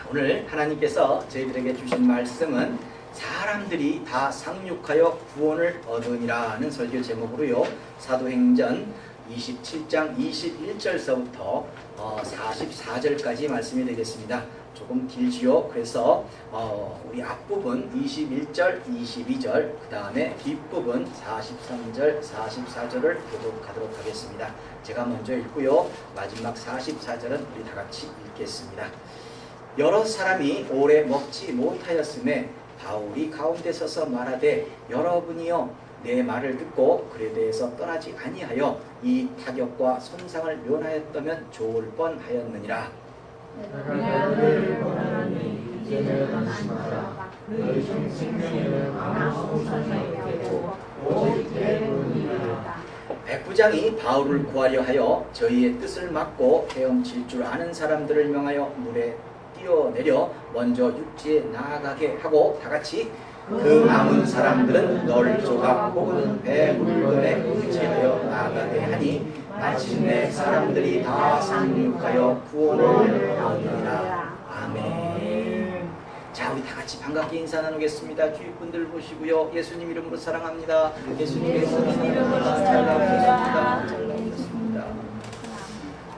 오늘 하나님께서 저희들에게 주신 말씀은 사람들이 다 상륙하여 구원을 얻으니라는 설교 제목으로요. 사도행전 27장 21절서부터 44절까지 말씀이 되겠습니다. 조금 길지요. 그래서 우리 앞부분 21절, 22절, 그 다음에 뒷부분 43절, 44절을 교독하도록 하겠습니다. 제가 먼저 읽고요. 마지막 44절은 우리 다 같이 읽겠습니다. 여러 사람이 오래 먹지 못하였음에 바울이 가운데 서서 말하되 여러분이여 내 말을 듣고 그에 대해서 떠나지 아니하여 이 타격과 손상을 면하였다면 좋을 뻔하였느니라. 내가 너희를 원하노니 이제는 안심하라. 너희 생명에는 아무 손상이 없고 오직 내 분이라. 백부장이 바울을 구하려 하여 저희의 뜻을 막고 헤엄칠 줄 아는 사람들을 명하여 물에 뛰어내려 먼저 육지에 나아가게 하고 다같이 그 남은 사람들은 널 조각 혹은 배 물건에 의지하여 나아가게 하니 마침내 사람들이 다 상륙하여 구원을 얻으리라. 아멘. 자, 우리 다 같이 반갑게 인사 나누겠습니다. 주위분들 보시고요. 예수님 이름으로 사랑합니다. 예수님 이름으로 사랑합니다.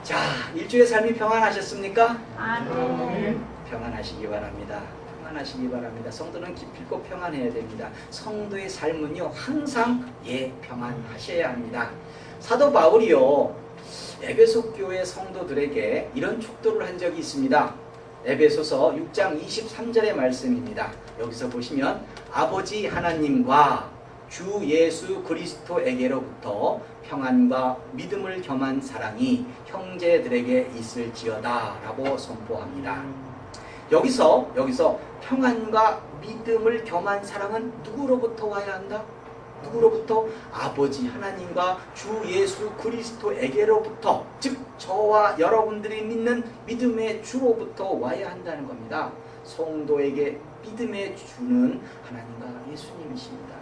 자, 일주의 삶이 평안하셨습니까? 아멘. 평안하시기 바랍니다. 평안하시기 바랍니다. 성도는 기필코 평안해야 됩니다. 성도의 삶은요 항상 평안하셔야 합니다. 사도 바울이요 에베소 교회 성도들에게 이런 축도를 한 적이 있습니다. 에베소서 6장 23절의 말씀입니다. 여기서 보시면 아버지 하나님과 주 예수 그리스도에게로부터 평안과 믿음을 겸한 사랑이 형제들에게 있을지어다 라고 선포합니다. 여기서 평안과 믿음을 겸한 사랑은 누구로부터 와야 한다? 누구로부터? 아버지 하나님과 주 예수 그리스도에게로부터, 즉 저와 여러분들이 믿는 믿음의 주로부터 와야 한다는 겁니다. 성도에게 믿음의 주는 하나님과 예수님이십니다.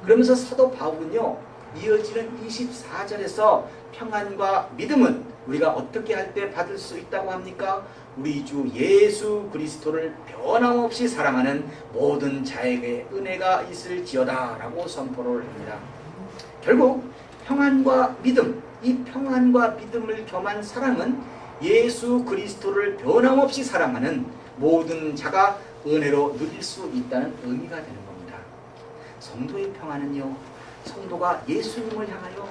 그러면서 사도 바울은요 이어지는 24절에서 평안과 믿음은 우리가 어떻게 할 때 받을 수 있다고 합니까? 우리 주 예수 그리스도를 변함없이 사랑하는 모든 자에게 은혜가 있을지어다 라고 선포를 합니다. 결국 평안과 믿음, 이 평안과 믿음을 겸한 사랑은 예수 그리스도를 변함없이 사랑하는 모든 자가 은혜로 누릴 수 있다는 의미가 되는 겁니다. 성도의 평안은요, 성도가 예수님을 향하여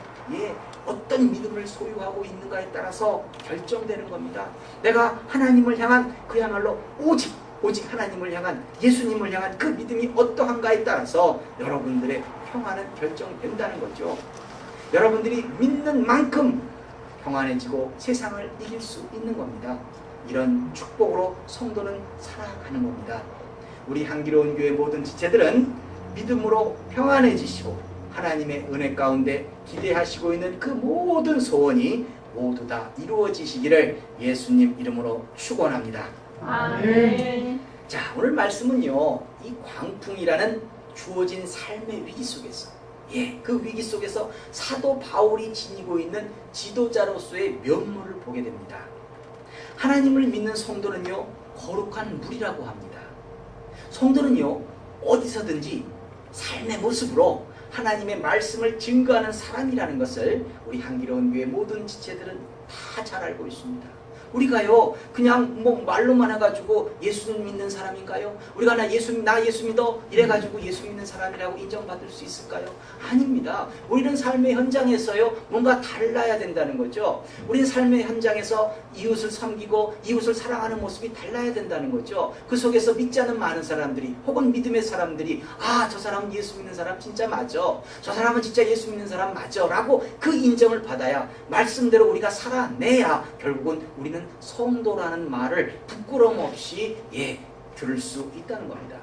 어떤 믿음을 소유하고 있는가에 따라서 결정되는 겁니다. 내가 하나님을 향한 그야말로 오직 하나님을 향한 예수님을 향한 그 믿음이 어떠한가에 따라서 여러분들의 평안은 결정된다는 거죠. 여러분들이 믿는 만큼 평안해지고 세상을 이길 수 있는 겁니다. 이런 축복으로 성도는 살아가는 겁니다. 우리 향기로운 교회 모든 지체들은 믿음으로 평안해지시고 하나님의 은혜 가운데 기대하시고 있는 그 모든 소원이 모두 다 이루어지시기를 예수님 이름으로 축원합니다. 아멘. 자, 오늘 말씀은요 이 광풍이라는 주어진 삶의 위기 속에서 그 위기 속에서 사도 바울이 지니고 있는 지도자로서의 면모를 보게 됩니다. 하나님을 믿는 성도는요 거룩한 물이라고 합니다. 성도는요 어디서든지 삶의 모습으로 하나님의 말씀을 증거하는 사람이라는 것을 우리 향기로운 교회 모든 지체들은 다 잘 알고 있습니다. 우리가요 그냥 말로만 해가지고 예수님 믿는 사람인가요? 우리가 나 예수 믿어 이래가지고 예수 믿는 사람이라고 인정받을 수 있을까요? 아닙니다. 우리는 삶의 현장에서요 뭔가 달라야 된다는 거죠. 우리는 삶의 현장에서 이웃을 섬기고 이웃을 사랑하는 모습이 달라야 된다는 거죠. 그 속에서 믿지 않는 많은 사람들이 혹은 믿음의 사람들이 저 사람은 예수 믿는 사람 진짜 맞아, 저 사람은 진짜 예수 믿는 사람 맞아 라고 그 인정을 받아야 말씀대로 우리가 살아내야 결국은 우리는 성도라는 말을 부끄럼 없이 들을 수 있다는 겁니다.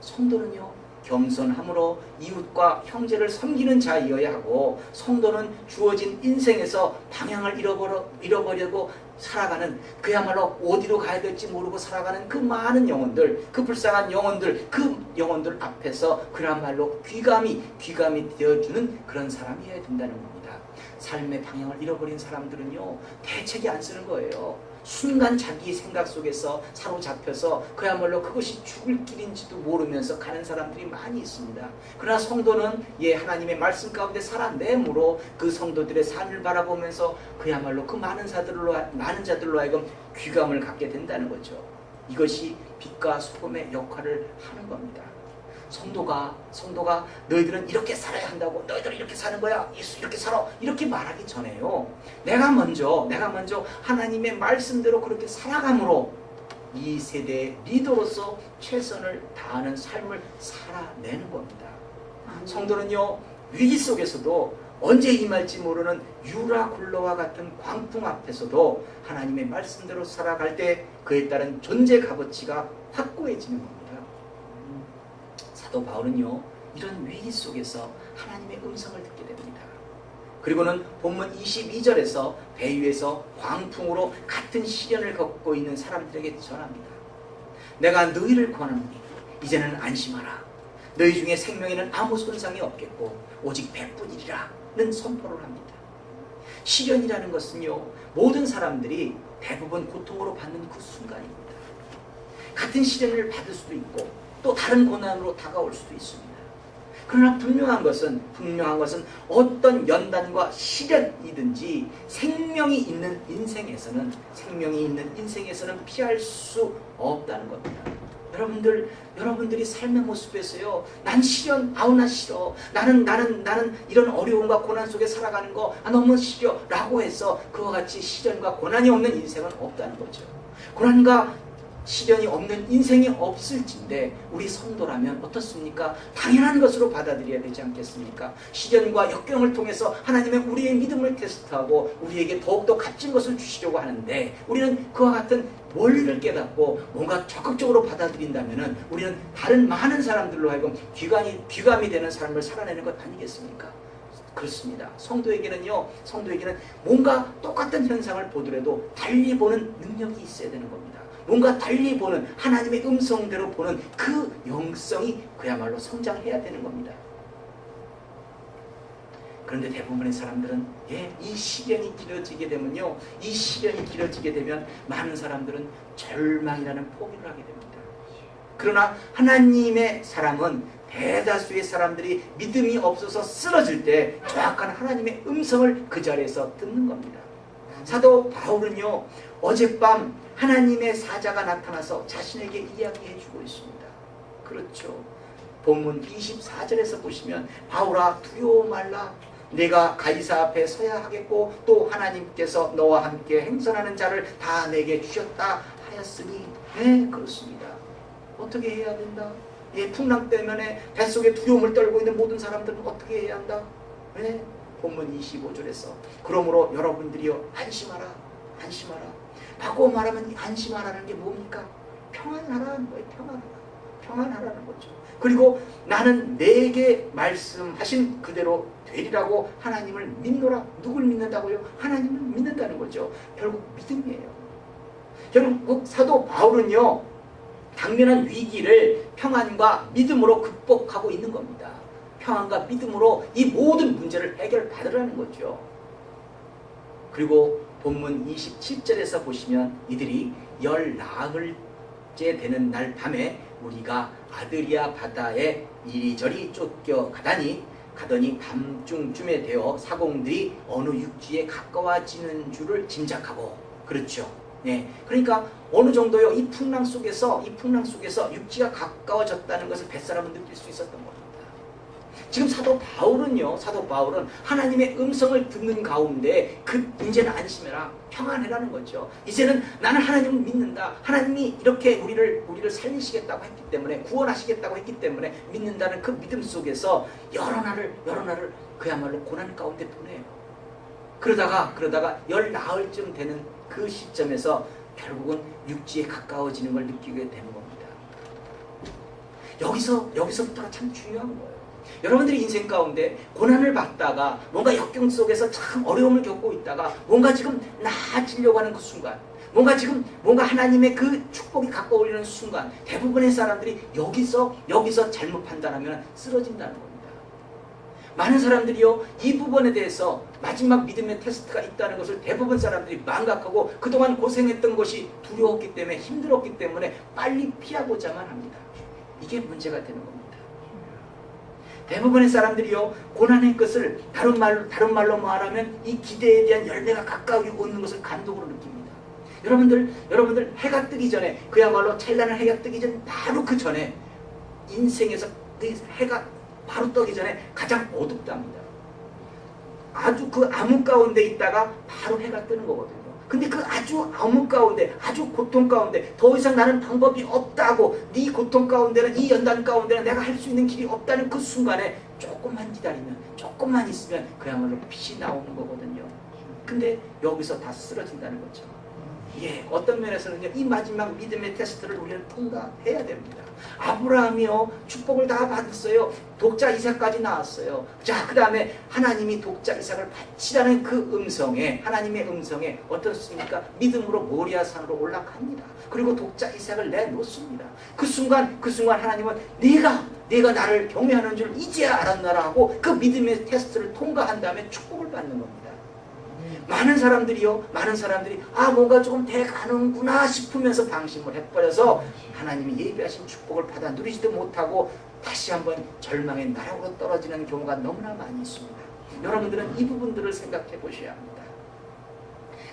성도는요 겸손함으로 이웃과 형제를 섬기는 자이어야 하고, 성도는 주어진 인생에서 방향을 잃어버리고 살아가는, 그야말로 어디로 가야 될지 모르고 살아가는 그 많은 영혼들, 그 불쌍한 영혼들, 그 영혼들 앞에서 그야말로 귀감이 되어주는 그런 사람이어야 된다는 겁니다. 삶의 방향을 잃어버린 사람들은요 대책이 안 쓰는 거예요. 순간 자기 생각 속에서 사로잡혀서 그야말로 그것이 죽을 길인지도 모르면서 가는 사람들이 많이 있습니다. 그러나 성도는 하나님의 말씀 가운데 살아내므로 그 성도들의 삶을 바라보면서 그야말로 그 많은 자들로 하여금 귀감을 갖게 된다는 거죠. 이것이 빛과 소금의 역할을 하는 겁니다. 성도가 너희들은 이렇게 살아야 한다고, 너희들은 이렇게 사는 거야, 이렇게 살아, 이렇게 말하기 전에요, 내가 먼저 하나님의 말씀대로 그렇게 살아감으로 이 세대의 리더로서 최선을 다하는 삶을 살아내는 겁니다. 성도는요, 위기 속에서도 언제 임할지 모르는 유라굴로와 같은 광풍 앞에서도 하나님의 말씀대로 살아갈 때 그에 따른 존재 값어치가 확고해지는 겁니다. 사도 바울은요, 이런 위기 속에서 하나님의 음성을 듣게 됩니다. 그리고는 본문 22절에서 배 위에서 광풍으로 같은 시련을 겪고 있는 사람들에게 전합니다. 내가 너희를 권하노니 이제는 안심하라. 너희 중에 생명에는 아무 손상이 없겠고 오직 배뿐이라는 선포를 합니다. 시련이라는 것은요, 모든 사람들이 대부분 고통으로 받는 그 순간입니다. 같은 시련을 받을 수도 있고 또 다른 고난으로 다가올 수도 있습니다. 그러나 분명한 것은 어떤 연단과 시련이든지 생명이 있는 인생에서는 피할 수 없다는 겁니다. 여러분들이 삶의 모습에서요, 난 시련, 나 싫어, 나는 이런 어려움과 고난 속에 살아가는 거 너무 싫어 라고 해서 그와 같이 시련과 고난이 없는 인생은 없다는 거죠. 고난과 시련이 없는 인생이 없을진데 우리 성도라면 어떻습니까? 당연한 것으로 받아들여야 되지 않겠습니까? 시련과 역경을 통해서 하나님의 우리의 믿음을 테스트하고 우리에게 더욱더 값진 것을 주시려고 하는데, 우리는 그와 같은 원리를 깨닫고 뭔가 적극적으로 받아들인다면 우리는 다른 많은 사람들로 하여금 귀감이 되는 삶을 살아내는 것 아니겠습니까? 그렇습니다. 성도에게는 뭔가 똑같은 현상을 보더라도 달리 보는 능력이 있어야 되는 겁니다. 뭔가 달리 보는, 하나님의 음성대로 보는 그 영성이 그야말로 성장해야 되는 겁니다. 그런데 대부분의 사람들은 이 시련이 길어지게 되면 많은 사람들은 절망이라는 포기를 하게 됩니다. 그러나 하나님의 사람은 대다수의 사람들이 믿음이 없어서 쓰러질 때 정확한 하나님의 음성을 그 자리에서 듣는 겁니다. 사도 바울은요, 어젯밤 하나님의 사자가 나타나서 자신에게 이야기해주고 있습니다. 그렇죠. 본문 24절에서 보시면 바울아 두려워 말라. 내가 가이사 앞에 서야 하겠고 또 하나님께서 너와 함께 행선하는 자를 다 내게 주셨다 하였으니. 네, 그렇습니다. 어떻게 해야 된다? 풍랑 때문에 뱃속에 두려움을 떨고 있는 모든 사람들은 어떻게 해야 한다? 네, 본문 25절에서 그러므로 여러분들이여 안심하라. 바꿔 말하면 안심하라는 게 뭡니까? 평안하라는 거예요. 평안하라는 거죠. 그리고 나는 내게 말씀하신 그대로 되리라고 하나님을 믿노라. 누굴 믿는다고요? 하나님을 믿는다는 거죠. 결국 믿음이에요. 결국 사도 바울은요, 당면한 위기를 평안과 믿음으로 극복하고 있는 겁니다. 평안과 믿음으로 이 모든 문제를 해결받으라는 거죠. 그리고 본문 27절에서 보시면 이들이 열 나흘째 되는 날 밤에 우리가 아드리아 바다에 이리저리 쫓겨가더니 밤중쯤에 되어 사공들이 어느 육지에 가까워지는 줄을 짐작하고. 그렇죠. 네, 그러니까 어느 정도요, 이 풍랑 속에서 육지가 가까워졌다는 것을 뱃사람은 느낄 수 있었던 겁니다. 지금 사도 바울은 하나님의 음성을 듣는 가운데 이제는 안심해라, 평안해라는 거죠. 이제는 나는 하나님을 믿는다. 하나님이 이렇게 우리를 살리시겠다고 했기 때문에, 구원하시겠다고 했기 때문에 믿는다는 그 믿음 속에서 여러 날을 그야말로 고난 가운데 보내요. 그러다가 열 나흘쯤 되는 그 시점에서 결국은 육지에 가까워지는 걸 느끼게 되는 겁니다. 여기서부터가 참 중요한 거예요. 여러분들이 인생 가운데 고난을 받다가 뭔가 역경 속에서 참 어려움을 겪고 있다가 뭔가 지금 나아지려고 하는 그 순간, 뭔가 하나님의 그 축복이 가까워지는 순간, 대부분의 사람들이 여기서 잘못 판단하면 쓰러진다는 겁니다. 많은 사람들이요, 이 부분에 대해서 마지막 믿음의 테스트가 있다는 것을 대부분 사람들이 망각하고 그동안 고생했던 것이 두려웠기 때문에, 힘들었기 때문에 빨리 피하고자만 합니다. 이게 문제가 되는 겁니다. 대부분의 사람들이요, 고난의 것을 다른 말로 말하면 이 기대에 대한 열매가 가까이 오는 것을 감동으로 느낍니다. 여러분들 해가 뜨기 전에, 그야말로 찬란한 해가 뜨기 전, 바로 그 전에 인생에서 그 해가 바로 뜨기 전에 가장 어둡답니다. 아주 그 암흑 가운데 있다가 바로 해가 뜨는 거거든요. 근데 그 아주 암흑 가운데, 아주 고통 가운데, 더 이상 나는 방법이 없다고, 네 고통 가운데는, 이 연단 가운데는 내가 할 수 있는 길이 없다는 그 순간에 조금만 기다리면, 조금만 있으면 그야말로 빛이 나오는 거거든요. 근데 여기서 다 쓰러진다는 거죠. 예, 어떤 면에서는요, 이 마지막 믿음의 테스트를 우리는 통과해야 됩니다. 아브라함이요, 축복을 다 받았어요. 독자 이삭까지 나왔어요. 자, 그 다음에 하나님이 독자 이삭을 바치라는 그 음성에, 하나님의 음성에 어떻습니까? 믿음으로 모리아 산으로 올라갑니다. 그리고 독자 이삭을 내놓습니다. 그 순간 하나님은 네가 나를 경외하는 줄 이제야 알았나라 하고 그 믿음의 테스트를 통과한 다음에 축복을 받는 겁니다. 많은 사람들이 뭔가 조금 돼가는구나 싶으면서 방심을 해버려서 하나님이 예비하신 축복을 받아 누리지도 못하고 다시 한번 절망의 나락으로 떨어지는 경우가 너무나 많이 있습니다. 여러분들은 이 부분들을 생각해 보셔야 합니다.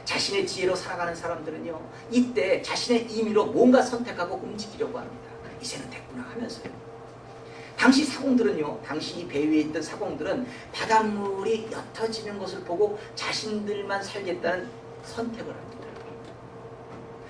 자신의 지혜로 살아가는 사람들은요, 이때 자신의 임의로 뭔가 선택하고 움직이려고 합니다. 이제는 됐구나 하면서요. 당시 사공들은요, 당시 이 배 위에 있던 사공들은 바닷물이 옅어지는 것을 보고 자신들만 살겠다는 선택을 합니다.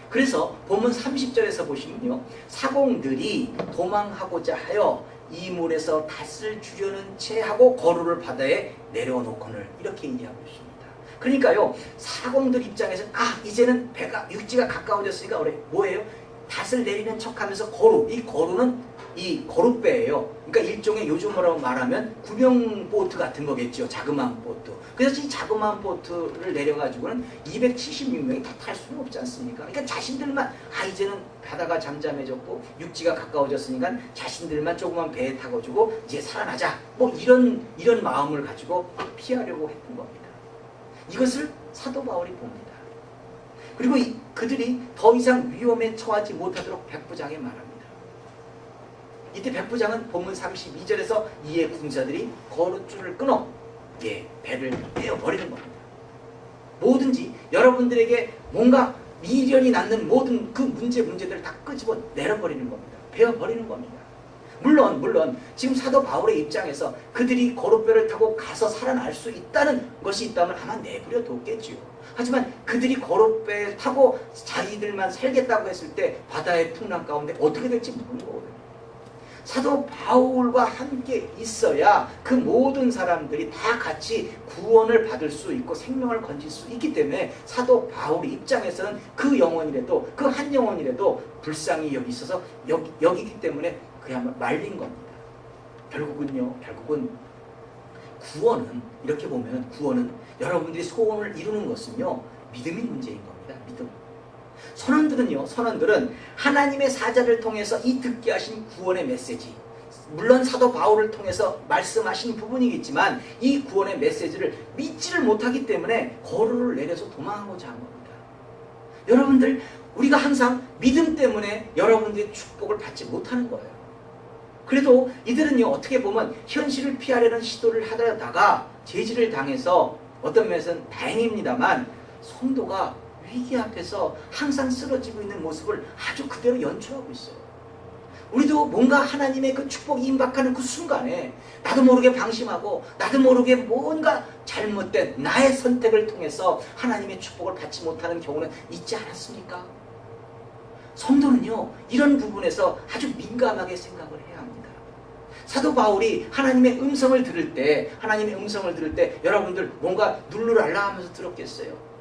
그래서 본문 30절에서 보시면요, 사공들이 도망하고자 하여 이 물에서 닷을 주려는 채 하고 거루를 바다에 내려놓거늘, 이렇게 얘기하고 있습니다. 그러니까요, 사공들 입장에서는 이제는 배가, 육지가 가까워졌으니까 뭐예요? 닷을 내리는 척하면서 이 거루는 이 거룻배예요. 그러니까 일종의 요즘으로 말하면 구명보트 같은 거겠죠. 자그마한 보트. 그래서 이 자그마한 보트를 내려가지고는 276명이 다 탈 수는 없지 않습니까? 그러니까 자신들만 이제는 바다가 잠잠해졌고 육지가 가까워졌으니까 자신들만 조그만 배에 타가지고 이제 살아나자. 뭐 이런 마음을 가지고 피하려고 했던 겁니다. 이것을 사도 바울이 봅니다. 그리고 그들이 더 이상 위험에 처하지 못하도록 백부장에 말합니다. 이때 백부장은 본문 32절에서 이에 군사들이 거룻줄을 끊어 배를 떼어버리는 겁니다. 뭐든지 여러분들에게 뭔가 미련이 남는 모든 그 문제들을 다 끄집어 내려버리는 겁니다. 베어버리는 겁니다. 물론 지금 사도 바울의 입장에서 그들이 거룻배를 타고 가서 살아날 수 있다는 것이 있다면 아마 내버려 뒀겠지요. 하지만 그들이 거룻배를 타고 자기들만 살겠다고 했을 때 바다의 풍랑 가운데 어떻게 될지 모르는 거거든요. 사도 바울과 함께 있어야 그 모든 사람들이 다 같이 구원을 받을 수 있고 생명을 건질 수 있기 때문에 사도 바울의 입장에서는 그 영혼이라도, 그 한 영혼이라도 불쌍히 여기 있어서 여기기 때문에 그야말로 말린 겁니다. 결국은 구원은, 이렇게 보면 구원은 여러분들이 소원을 이루는 것은요, 믿음이 문제인 겁니다. 믿음. 선원들은 하나님의 사자를 통해서 이 듣게 하신 구원의 메시지, 물론 사도 바울을 통해서 말씀하신 부분이겠지만 이 구원의 메시지를 믿지를 못하기 때문에 거루를 내려서 도망하고자 한 겁니다. 여러분들, 우리가 항상 믿음 때문에 여러분들의 축복을 받지 못하는 거예요. 그래도 이들은요, 어떻게 보면 현실을 피하려는 시도를 하다가 제지를 당해서 어떤 면에서는 다행입니다만 성도가 위기 앞에서 항상 쓰러지고 있는 모습을 아주 그대로 연출하고 있어요. 우리도 뭔가 하나님의 그 축복이 임박하는 그 순간에 나도 모르게 방심하고 나도 모르게 뭔가 잘못된 나의 선택을 통해서 하나님의 축복을 받지 못하는 경우는 있지 않았습니까? 성도는요, 이런 부분에서 아주 민감하게 생각을 해야 합니다. 사도 바울이 하나님의 음성을 들을 때 여러분들 뭔가 룰루랄라 하면서 들었겠어요?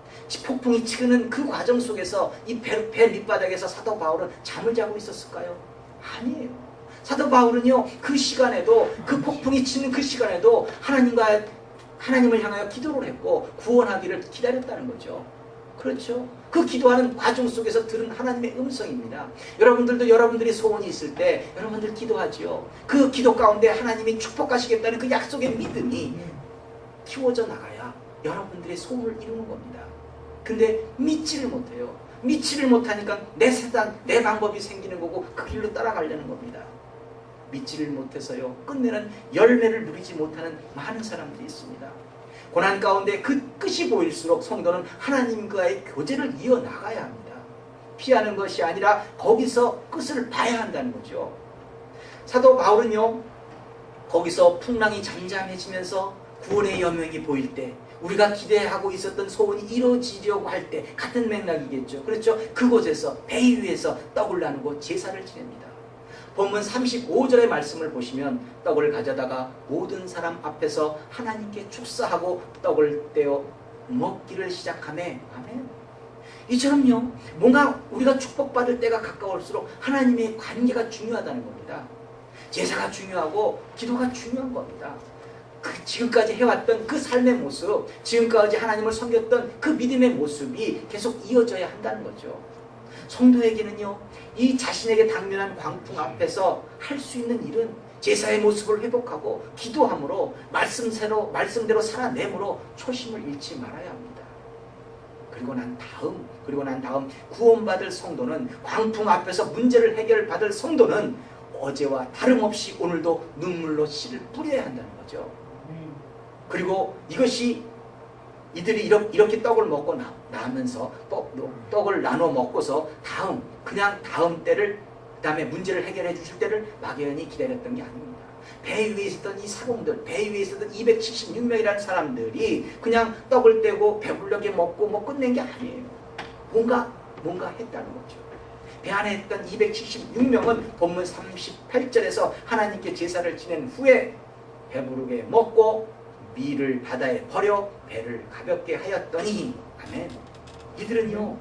폭풍이 치는 그 과정 속에서 이 배 밑바닥에서 사도 바울은 잠을 자고 있었을까요? 아니에요. 사도 바울은요, 그 시간에도, 그 폭풍이 치는 그 시간에도 하나님을 향하여 기도를 했고 구원하기를 기다렸다는 거죠. 그렇죠? 그 기도하는 과정 속에서 들은 하나님의 음성입니다. 여러분들도 여러분들이 소원이 있을 때 여러분들 기도하지요. 그 기도 가운데 하나님이 축복하시겠다는 그 약속의 믿음이 키워져 나가야 여러분들의 소원을 이루는 겁니다. 근데 믿지를 못해요. 믿지를 못하니까 내 세상, 내 방법이 생기는 거고 그 길로 따라가려는 겁니다. 믿지를 못해서요, 끝내는 열매를 누리지 못하는 많은 사람들이 있습니다. 고난 가운데 그 끝이 보일수록 성도는 하나님과의 교제를 이어나가야 합니다. 피하는 것이 아니라 거기서 끝을 봐야 한다는 거죠. 사도 바울은요, 거기서 풍랑이 잠잠해지면서 구원의 여명이 보일 때, 우리가 기대하고 있었던 소원이 이루어지려고 할 때 같은 맥락이겠죠. 그렇죠? 그곳에서 배 위에서 떡을 나누고 제사를 지냅니다. 본문 35절의 말씀을 보시면 떡을 가져다가 모든 사람 앞에서 하나님께 축사하고 떡을 떼어 먹기를 시작하매. 아멘. 이처럼요, 뭔가 우리가 축복받을 때가 가까울수록 하나님의 관계가 중요하다는 겁니다. 제사가 중요하고 기도가 중요한 겁니다. 지금까지 해왔던 그 삶의 모습, 지금까지 하나님을 섬겼던 그 믿음의 모습이 계속 이어져야 한다는 거죠. 성도에게는요, 이 자신에게 당면한 광풍 앞에서 할 수 있는 일은 제사의 모습을 회복하고 기도함으로 말씀대로 살아내므로 초심을 잃지 말아야 합니다. 그리고 난 다음 구원받을 성도는, 광풍 앞에서 문제를 해결받을 성도는 어제와 다름없이 오늘도 눈물로 씨를 뿌려야 한다는 거죠. 그리고 이것이 이들이 이렇게 떡을 먹고 나면서 떡을 나눠 먹고서 다음 때를, 그 다음에 문제를 해결해 주실 때를 막연히 기다렸던 게 아닙니다. 배 위에 있었던 이 사공들, 배 위에 있었던 276명이라는 사람들이 그냥 떡을 떼고 배불르게 먹고 끝낸 게 아니에요. 뭔가 했다는 거죠. 배 안에 있던 276명은 본문 38절에서 하나님께 제사를 지낸 후에 배부르게 먹고 밀을 바다에 버려 배를 가볍게 하였더니, 아멘. 이들은요,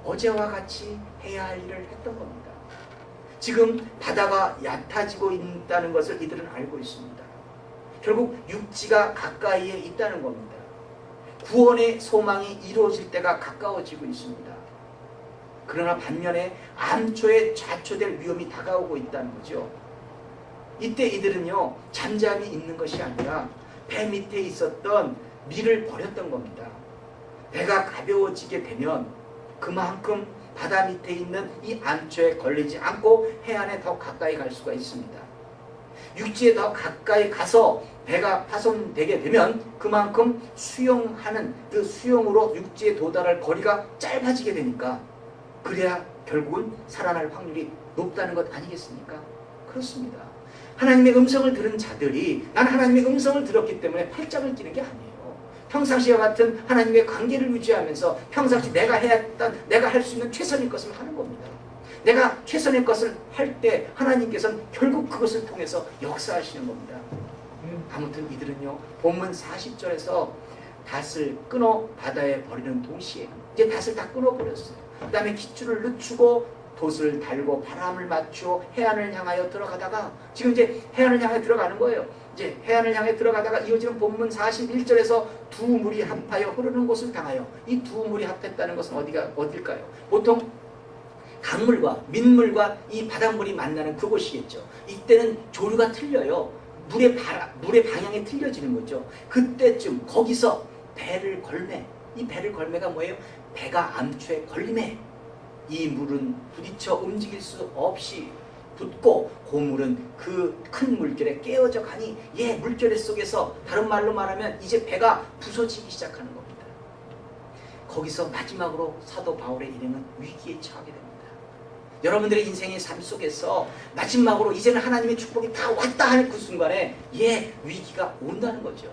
어제와 같이 해야 할 일을 했던 겁니다. 지금 바다가 얕아지고 있다는 것을 이들은 알고 있습니다. 결국 육지가 가까이에 있다는 겁니다. 구원의 소망이 이루어질 때가 가까워지고 있습니다. 그러나 반면에 암초에 좌초될 위험이 다가오고 있다는 거죠. 이때 이들은요, 잠잠히 있는 것이 아니라 배 밑에 있었던 밀을 버렸던 겁니다. 배가 가벼워지게 되면 그만큼 바다 밑에 있는 이 암초에 걸리지 않고 해안에 더 가까이 갈 수가 있습니다. 육지에 더 가까이 가서 배가 파손되게 되면 그만큼 수영하는 그 수영으로 육지에 도달할 거리가 짧아지게 되니까, 그래야 결국은 살아날 확률이 높다는 것 아니겠습니까? 그렇습니다. 하나님의 음성을 들은 자들이, 난 하나님의 음성을 들었기 때문에 팔짱을 끼는 게 아니에요. 평상시와 같은 하나님의 관계를 유지하면서 평상시 내가 할 수 있는 최선의 것을 하는 겁니다. 내가 최선의 것을 할 때 하나님께서는 결국 그것을 통해서 역사하시는 겁니다. 아무튼 이들은요, 본문 40절에서 닷을 끊어 바다에 버리는 동시에 이제 닷을 다 끊어버렸어요. 그 다음에 깃줄을 늦추고 돛을 달고 바람을 맞추어 해안을 향하여 들어가다가, 지금 이제 해안을 향해 들어가는 거예요. 이제 해안을 향해 들어가다가 이어지는 본문 41절에서 두 물이 합하여 흐르는 곳을 당하여, 이 두 물이 합했다는 것은 어딜까요? 보통 강물과 민물과 이 바닷물이 만나는 그곳이겠죠. 이때는 조류가 틀려요. 물의 방향이 틀려지는 거죠. 그때쯤 거기서 배를 걸매, 이 배를 걸매가 뭐예요? 배가 암초에 걸림에 이 물은 부딪혀 움직일 수 없이 붙고 고물은 그 큰 물결에 깨어져 가니, 물결 속에서, 다른 말로 말하면 이제 배가 부서지기 시작하는 겁니다. 거기서 마지막으로 사도 바울의 일행은 위기에 처하게 됩니다. 여러분들의 인생의 삶 속에서 마지막으로 이제는 하나님의 축복이 다 왔다 하는 그 순간에 위기가 온다는 거죠.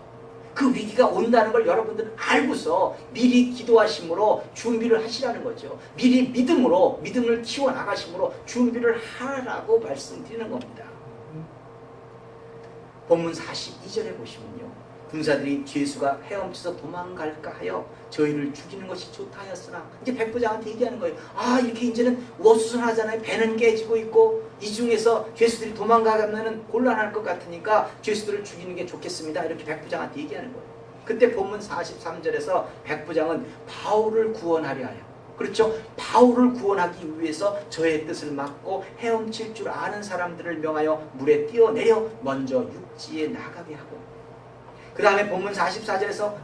그 위기가 온다는 걸 여러분들은 알고서 미리 기도하심으로 준비를 하시라는 거죠. 미리 믿음을 키워나가심으로 준비를 하라고 말씀드리는 겁니다. 본문 42절에 보시면요, 군사들이 죄수가 헤엄쳐서 도망갈까 하여 저희를 죽이는 것이 좋다 하였으나, 이제 백부장한테 얘기하는 거예요. 이렇게 이제는 어수선하잖아요. 배는 깨지고 있고 이 중에서 죄수들이 도망가면 곤란할 것 같으니까 죄수들을 죽이는 게 좋겠습니다. 이렇게 백부장한테 얘기하는 거예요. 그때 본문 43절에서 백부장은 바울을 구원하려 하여 그렇죠? 바울을 구원하기 위해서 저의 뜻을 막고 헤엄칠 줄 아는 사람들을 명하여 물에 뛰어내려 먼저 육지에 나가게 하고, 그 다음에 본문 44절에서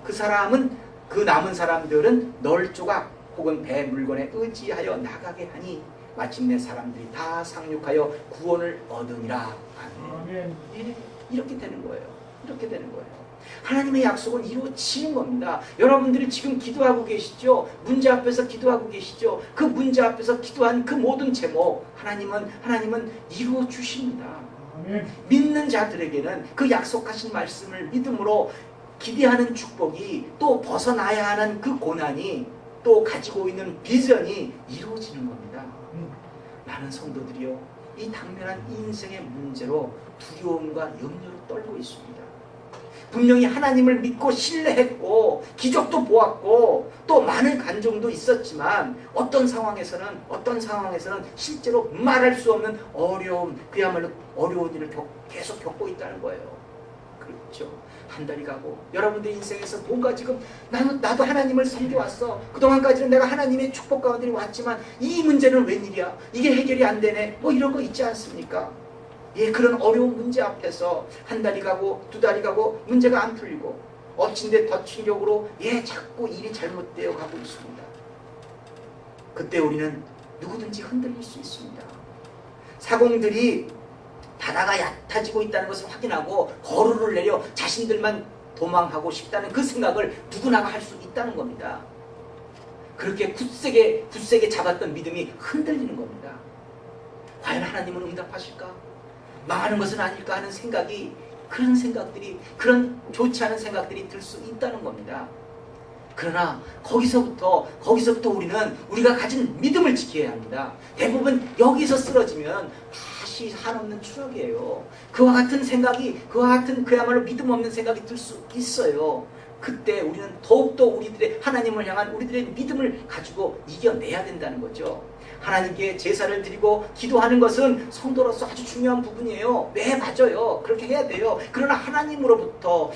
그 남은 사람들은 널조각 혹은 배 물건에 의지하여 나가게 하니 마침내 사람들이 다 상륙하여 구원을 얻으니라. 아멘. 이렇게 되는 거예요. 이렇게 되는 거예요. 하나님의 약속은 이루어지는 겁니다. 여러분들이 지금 기도하고 계시죠? 문제 앞에서 기도하고 계시죠? 그 문제 앞에서 기도한 그 모든 제목 하나님은 이루어 주십니다. 믿는 자들에게는 그 약속하신 말씀을 믿음으로 기대하는 축복이, 또 벗어나야 하는 그 고난이, 또 가지고 있는 비전이 이루어지는 겁니다. 많은 성도들이요, 이 당면한 인생의 문제로 두려움과 염려를 떨고 있습니다. 분명히 하나님을 믿고 신뢰했고 기적도 보았고 또 많은 간증도 있었지만 어떤 상황에서는 실제로 말할 수 없는 어려움, 그야말로 어려운 일을 계속 겪고 있다는 거예요. 그렇죠. 한 달이 가고 여러분들 인생에서 뭔가 지금 나도 하나님을 섬겨왔어. 그동안까지는 내가 하나님의 축복 가운데 왔지만 이 문제는 웬일이야? 이게 해결이 안 되네. 뭐 이런 거 있지 않습니까? 예, 그런 어려운 문제 앞에서 한 달이 가고 두 달이 가고 문제가 안 풀리고 엎친 데 덮친 격으로 자꾸 일이 잘못되어 가고 있습니다. 그때 우리는 누구든지 흔들릴 수 있습니다. 사공들이 바다가 얕아지고 있다는 것을 확인하고 거루를 내려 자신들만 도망하고 싶다는 그 생각을 누구나 할 수 있다는 겁니다. 그렇게 굳세게 잡았던 믿음이 흔들리는 겁니다. 과연 하나님은 응답하실까? 망하는 것은 아닐까 하는 그런 좋지 않은 생각들이 들 수 있다는 겁니다. 그러나 거기서부터 우리는 우리가 가진 믿음을 지켜야 합니다. 대부분 여기서 쓰러지면 다시 한없는 추락이에요. 그와 같은 그야말로 믿음 없는 생각이 들 수 있어요. 그때 우리는 더욱더 하나님을 향한 우리들의 믿음을 가지고 이겨내야 된다는 거죠. 하나님께 제사를 드리고 기도하는 것은 성도로서 아주 중요한 부분이에요. 네, 맞아요. 그렇게 해야 돼요. 그러나 하나님께로부터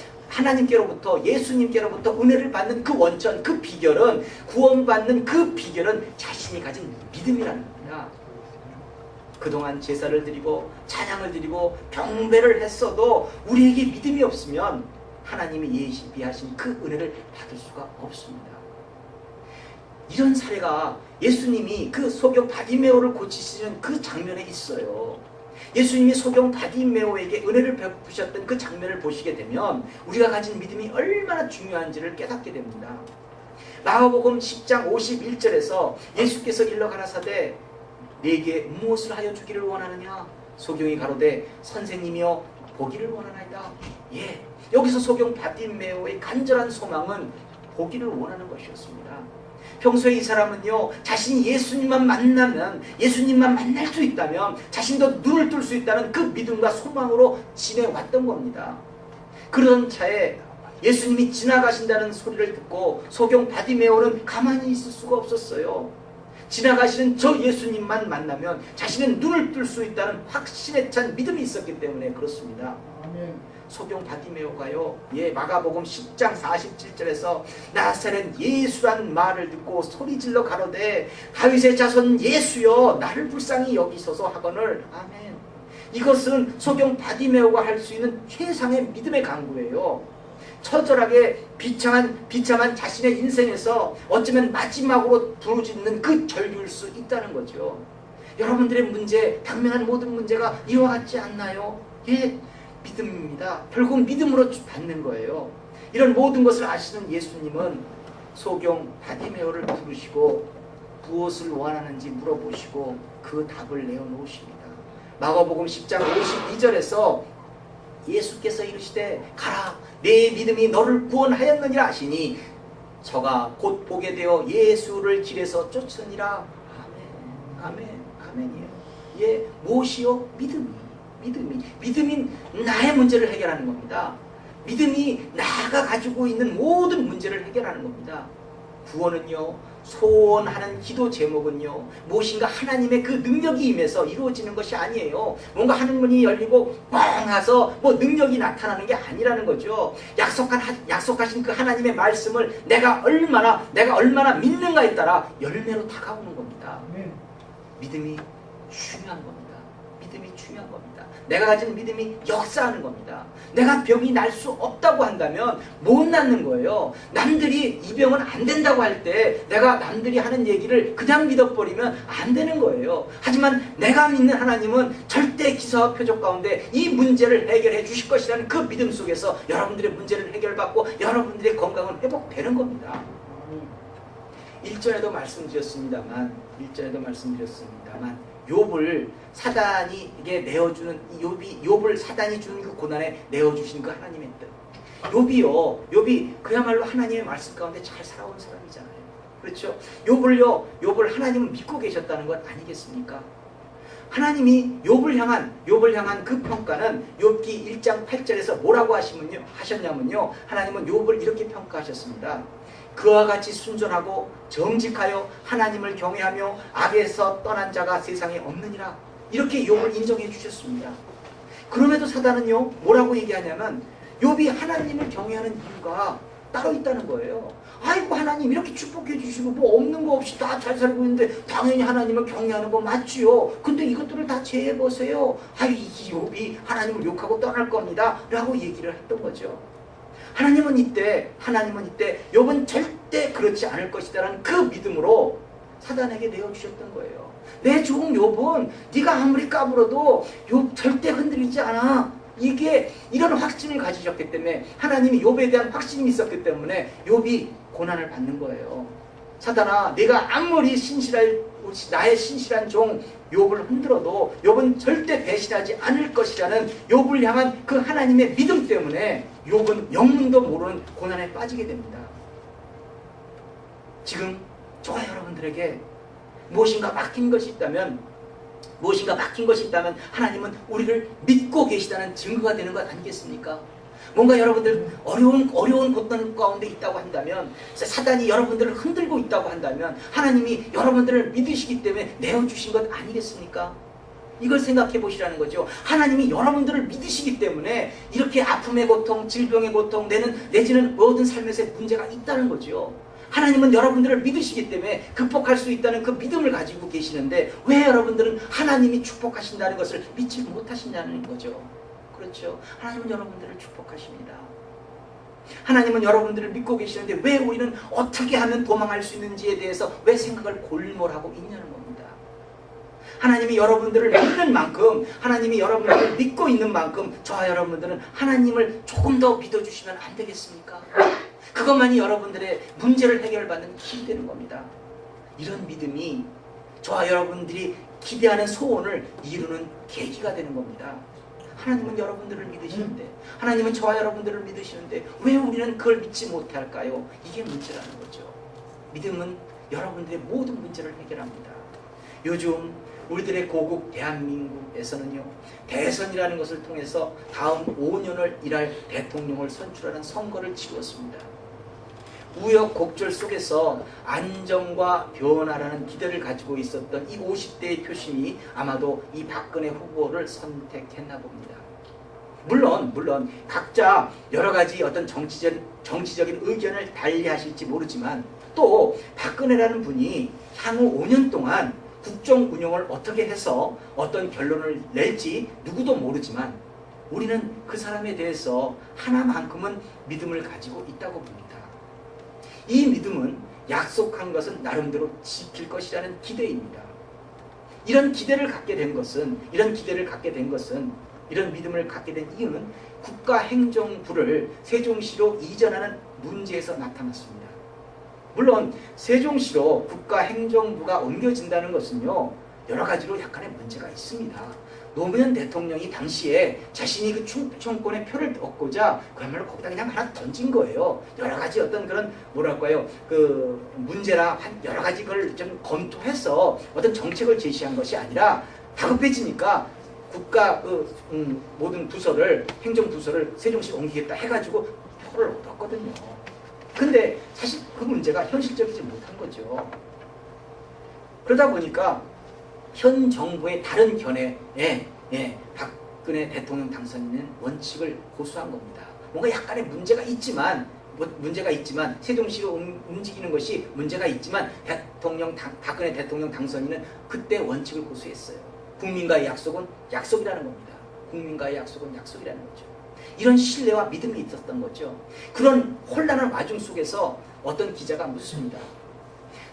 예수님께로부터 은혜를 받는 그 원천, 그 비결은, 구원받는 그 비결은 자신이 가진 믿음이라는 겁니다. 그동안 제사를 드리고 찬양을 드리고 경배를 했어도 우리에게 믿음이 없으면 하나님이 예비하신 그 은혜를 받을 수가 없습니다. 이런 사례가 예수님이 그 소경 바디메오를 고치시는 그 장면에 있어요. 예수님이 소경 바디메오에게 은혜를 베푸셨던 그 장면을 보시게 되면 우리가 가진 믿음이 얼마나 중요한지를 깨닫게 됩니다. 마가복음 10장 51절에서 예수께서 일러 가라사대 네게 무엇을 하여 주기를 원하느냐? 소경이 가로되 선생님이여 보기를 원하나이다. 예, 여기서 소경 바디메오의 간절한 소망은 보기를 원하는 것이었습니다. 평소에 이 사람은요, 자신이 예수님만 만날 수 있다면 자신도 눈을 뜰 수 있다는 그 믿음과 소망으로 지내왔던 겁니다. 그런 차에 예수님이 지나가신다는 소리를 듣고 소경 바디메오는 가만히 있을 수가 없었어요. 지나가시는 저 예수님만 만나면 자신은 눈을 뜰 수 있다는 확신에 찬 믿음이 있었기 때문에 그렇습니다. 아멘. 소경 바디메오가요, 마가복음 10장 47절에서 나사렛 예수란 말을 듣고 소리질러 가로되 다윗의 자손 예수여 나를 불쌍히 여기소서 하거늘. 아멘. 이것은 소경 바디메오가 할 수 있는 최상의 믿음의 강구예요. 처절하게 비참한 자신의 인생에서 어쩌면 마지막으로 부르짖는 그 절규일 수 있다는 거죠. 여러분들의 문제, 당면한 모든 문제가 이와 같지 않나요? 믿음입니다. 결국 믿음으로 받는 거예요. 이런 모든 것을 아시는 예수님은 소경 바디메오를 부르시고 무엇을 원하는지 물어보시고 그 답을 내어놓으십니다. 마가복음 10장 52절에서 예수께서 이르시되 가라 내 믿음이 너를 구원하였느니라 하시니 저가 곧 보게 되어 예수를 길에서 쫓으니라. 아멘이에요. 무엇이요? 믿음이 나의 문제를 해결하는 겁니다. 믿음이 나가 가지고 있는 모든 문제를 해결하는 겁니다. 구원은요, 소원하는 기도 제목은요, 무엇인가 하나님의 그 능력이 임해서 이루어지는 것이 아니에요. 뭔가 하는 문이 열리고 뻥 하서 뭐 능력이 나타나는 게 아니라는 거죠. 약속하신 그 하나님의 말씀을 내가 얼마나 믿는가에 따라 열매로 다가오는 겁니다. 믿음이 중요한 겁니다. 믿음이 중요한 겁니다. 내가 가진 믿음이 역사하는 겁니다. 내가 병이 날 수 없다고 한다면 못 낫는 거예요. 남들이 이 병은 안 된다고 할 때 내가 남들이 하는 얘기를 그냥 믿어버리면 안 되는 거예요. 하지만 내가 믿는 하나님은 절대 기사와 표적 가운데 이 문제를 해결해 주실 것이라는 그 믿음 속에서 여러분들의 문제를 해결받고 여러분들의 건강은 회복되는 겁니다. 1절에도 말씀드렸습니다만 욥을 사단이 이게 내어주는 욥을 사단이 주는 그 고난에 내어주신 그 하나님의 뜻. 욥이 그야말로 하나님의 말씀 가운데 잘 살아온 사람이잖아요. 그렇죠? 욥을 하나님은 믿고 계셨다는 것 아니겠습니까? 하나님이 욥을 향한 그 평가는 욥기 1장 8절에서 뭐라고 하셨냐면요. 하나님은 욥을 이렇게 평가하셨습니다. 그와 같이 순전하고 정직하여 하나님을 경외하며 악에서 떠난 자가 세상에 없느니라. 이렇게 욥을 인정해 주셨습니다. 그럼에도 사단은요, 뭐라고 얘기하냐면 욥이 하나님을 경외하는 이유가 따로 있다는 거예요. 아이고, 하나님 이렇게 축복해 주시고 뭐 없는 거 없이 다 잘 살고 있는데 당연히 하나님을 경외하는 거 맞지요. 근데 이것들을 다 제해 보세요. 이 욥이 하나님을 욕하고 떠날 겁니다 라고 얘기를 했던 거죠. 하나님은 이때 욥은 절대 그렇지 않을 것이다라는 그 믿음으로 사단에게 내어주셨던 거예요. 내 종 욥은 네가 아무리 까불어도 욥 절대 흔들리지 않아. 이런 확신을 가지셨기 때문에, 하나님이 욥에 대한 확신이 있었기 때문에 욥이 고난을 받는 거예요. 사단아, 네가 아무리 나의 신실한 종 욥을 흔들어도 욥은 절대 배신하지 않을 것이라는 욥을 향한 그 하나님의 믿음 때문에 욥은 영문도 모르는 고난에 빠지게 됩니다. 지금 저와 여러분들에게 무엇인가 막힌 것이 있다면 하나님은 우리를 믿고 계시다는 증거가 되는 것 아니겠습니까? 뭔가 여러분들 어려운 고난 가운데 있다고 한다면, 사단이 여러분들을 흔들고 있다고 한다면 하나님이 여러분들을 믿으시기 때문에 내어주신 것 아니겠습니까? 이걸 생각해 보시라는 거죠. 하나님이 여러분들을 믿으시기 때문에 이렇게 아픔의 고통, 질병의 고통, 내지는 모든 삶에서의 문제가 있다는 거죠. 하나님은 여러분들을 믿으시기 때문에 극복할 수 있다는 그 믿음을 가지고 계시는데, 왜 여러분들은 하나님이 축복하신다는 것을 믿지 못하시냐는 거죠. 그렇죠. 하나님은 여러분들을 축복하십니다. 하나님은 여러분들을 믿고 계시는데 왜 우리는 어떻게 하면 도망할 수 있는지에 대해서 왜 생각을 골몰하고 있냐는 겁니다. 하나님이 여러분들을 믿는 만큼, 하나님이 여러분들을 믿고 있는 만큼 저와 여러분들은 하나님을 조금 더 믿어주시면 안 되겠습니까? 그것만이 여러분들의 문제를 해결받는 힘이 되는 겁니다. 이런 믿음이 저와 여러분들이 기대하는 소원을 이루는 계기가 되는 겁니다. 하나님은 여러분들을 믿으시는데, 하나님은 저와 여러분들을 믿으시는데 왜 우리는 그걸 믿지 못할까요? 이게 문제라는 거죠. 믿음은 여러분들의 모든 문제를 해결합니다. 요즘 우리들의 고국 대한민국에서는요, 대선이라는 것을 통해서 다음 5년을 일할 대통령을 선출하는 선거를 치루었습니다. 우여곡절 속에서 안정과 변화라는 기대를 가지고 있었던 이 50대의 표심이 아마도 이 박근혜 후보를 선택했나 봅니다. 물론 각자 여러 가지 어떤 정치적인 의견을 달리하실지 모르지만, 또 박근혜라는 분이 향후 5년 동안 국정 운영을 어떻게 해서 어떤 결론을 낼지 누구도 모르지만, 우리는 그 사람에 대해서 하나만큼은 믿음을 가지고 있다고 봅니다. 이 믿음은 약속한 것은 나름대로 지킬 것이라는 기대입니다. 이런 믿음을 갖게 된 것은, 이런 믿음을 갖게 된 이유는 국가행정부를 세종시로 이전하는 문제에서 나타났습니다. 물론 세종시로 국가행정부가 옮겨진다는 것은요, 여러 가지로 약간의 문제가 있습니다. 노무현 대통령이 당시에 자신이 그 충청권의 표를 얻고자 그야말로 거기다 그냥 하나 던진 거예요. 여러 가지 어떤 그런 그 문제나 여러 가지 걸 좀 검토해서 어떤 정책을 제시한 것이 아니라, 다급해지니까 국가 모든 행정 부서를 세종시로 옮기겠다 해가지고 표를 얻었거든요. 근데 사실 그 문제가 현실적이지 못한 거죠. 그러다 보니까 현 정부의 다른 견해에 박근혜 대통령 당선인은 원칙을 고수한 겁니다. 뭔가 약간의 문제가 있지만 세종시가 움직이는 것이 문제가 있지만 박근혜 대통령 당선인은 그때 원칙을 고수했어요. 국민과의 약속은 약속이라는 겁니다. 국민과의 약속은 약속이라는 거죠. 이런 신뢰와 믿음이 있었던 거죠. 그런 혼란한 와중 속에서 어떤 기자가 묻습니다.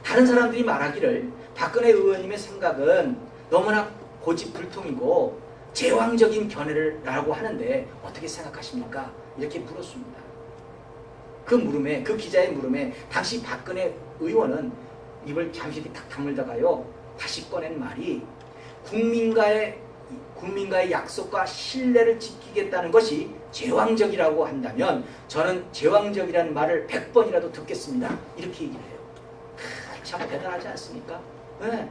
다른 사람들이 말하기를 박근혜 의원님의 생각은 너무나 고집불통이고 제왕적인 견해라고 하는데 어떻게 생각하십니까? 이렇게 물었습니다. 그 기자의 물음에 당시 박근혜 의원은 입을 잠시 탁 다물다가요 다시 꺼낸 말이 국민과의 약속과 신뢰를 지키겠다는 것이 제왕적이라고 한다면 저는 제왕적이라는 말을 100번이라도 듣겠습니다. 이렇게 얘기를 해요. 참 대단하지 않습니까? 네.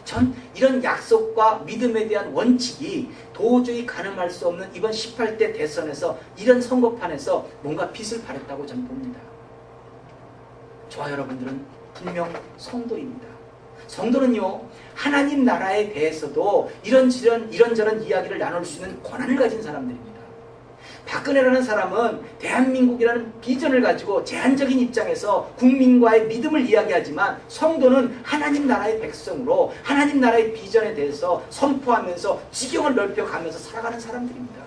전 이런 약속과 믿음에 대한 원칙이 도저히 가늠할 수 없는 이번 18대 대선에서 이런 선거판에서 뭔가 빛을 발했다고 저는 봅니다. 저와 여러분들은 분명 성도입니다. 성도는요 하나님 나라에 대해서도 이런저런 이야기를 나눌 수 있는 권한을 가진 사람들입니다. 박근혜라는 사람은 대한민국이라는 비전을 가지고 제한적인 입장에서 국민과의 믿음을 이야기하지만 성도는 하나님 나라의 백성으로 하나님 나라의 비전에 대해서 선포하면서 지경을 넓혀가면서 살아가는 사람들입니다.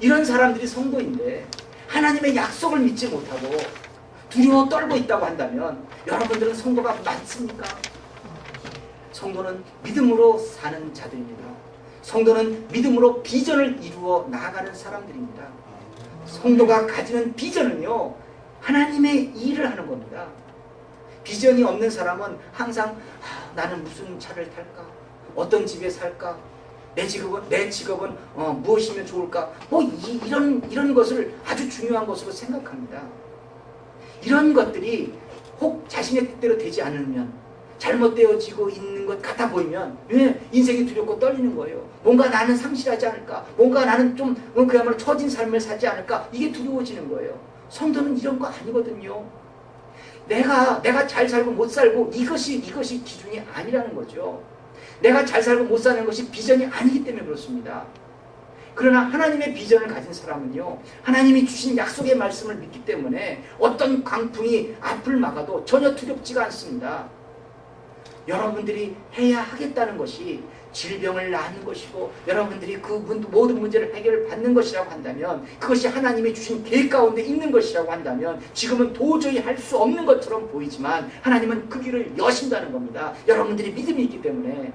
이런 사람들이 성도인데 하나님의 약속을 믿지 못하고 두려워 떨고 있다고 한다면 여러분들은 성도가 맞습니까? 성도는 믿음으로 사는 자들입니다. 성도는 믿음으로 비전을 이루어 나아가는 사람들입니다. 성도가 가지는 비전은요 하나님의 일을 하는 겁니다. 비전이 없는 사람은 항상 나는 무슨 차를 탈까? 어떤 집에 살까? 내 직업은 무엇이면 좋을까? 이런 것을 아주 중요한 것으로 생각합니다. 이런 것들이 혹 자신의 뜻대로 되지 않으면 잘못되어지고 있는 것 같아 보이면 인생이 두렵고 떨리는 거예요. 뭔가 나는 상실하지 않을까? 뭔가 나는 좀 그야말로 처진 삶을 살지 않을까? 이게 두려워지는 거예요. 성도는 이런 거 아니거든요. 내가 잘 살고 못 살고 이것이 기준이 아니라는 거죠. 내가 잘 살고 못 사는 것이 비전이 아니기 때문에 그렇습니다. 그러나 하나님의 비전을 가진 사람은요 하나님이 주신 약속의 말씀을 믿기 때문에 어떤 광풍이 앞을 막아도 전혀 두렵지가 않습니다. 여러분들이 해야 하겠다는 것이 질병을 낫는 것이고 여러분들이 그 모든 문제를 해결받는 것이라고 한다면 그것이 하나님이 주신 계획 가운데 있는 것이라고 한다면 지금은 도저히 할 수 없는 것처럼 보이지만 하나님은 그 길을 여신다는 겁니다. 여러분들이 믿음이 있기 때문에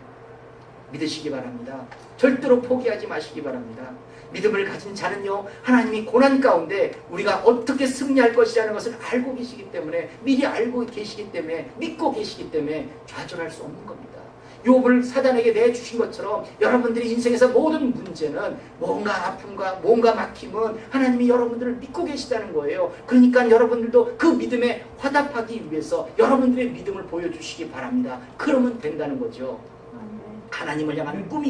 믿으시기 바랍니다. 절대로 포기하지 마시기 바랍니다. 믿음을 가진 자는요 하나님이 고난 가운데 우리가 어떻게 승리할 것이라는 것을 알고 계시기 때문에 미리 알고 계시기 때문에 믿고 계시기 때문에 좌절할 수 없는 겁니다. 욥을 사단에게 내주신 것처럼 여러분들이 인생에서 모든 문제는 뭔가 아픔과 뭔가 막힘은 하나님이 여러분들을 믿고 계시다는 거예요. 그러니까 여러분들도 그 믿음에 화답하기 위해서 여러분들의 믿음을 보여주시기 바랍니다. 그러면 된다는 거죠. 하나님을 향한 꿈이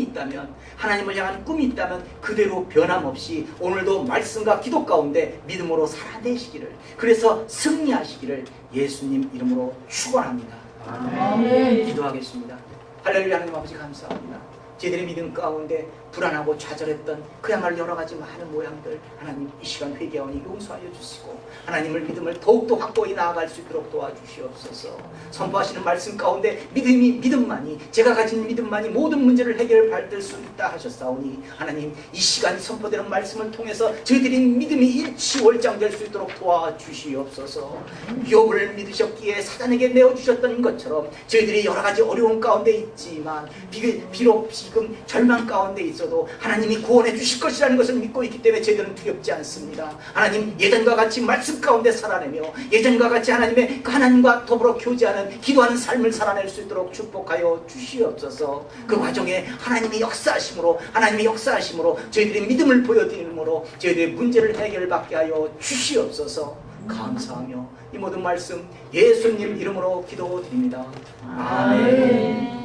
있다면 그대로 변함없이 오늘도 말씀과 기도 가운데 믿음으로 살아내시기를 그래서 승리하시기를 예수님 이름으로 축원합니다. 아멘. 기도하겠습니다. 할렐루야. 하나님 아버지 감사합니다. 저희들의 믿음 가운데 불안하고 좌절했던 그야말로 여러 가지 많은 모양들 하나님 이 시간 회개하오니 용서하여 주시고 하나님을 믿음을 더욱더 확고히 나아갈 수 있도록 도와주시옵소서. 선포하시는 말씀 가운데 믿음만이 제가 가진 믿음만이 모든 문제를 해결받을 수 있다 하셨사오니 하나님 이 시간 선포되는 말씀을 통해서 저희들이 믿음이 일치월장될 수 있도록 도와주시옵소서. 욥을 믿으셨기에 사단에게 내어주셨던 것처럼 저희들이 여러 가지 어려운 가운데 있지만 비록 지금 절망 가운데 있어도 하나님이 구원해 주실 것이라는 것을 믿고 있기 때문에 저희들은 두렵지 않습니다. 하나님 예전과 같이 말씀 가운데 살아내며 예전과 같이 하나님과 더불어 교제하는 기도하는 삶을 살아낼 수 있도록 축복하여 주시옵소서. 그 과정에 하나님의 역사하심으로 저희들의 믿음을 보여드림으로 저희들의 문제를 해결받게 하여 주시옵소서. 감사하며 이 모든 말씀 예수님 이름으로 기도드립니다. 아멘.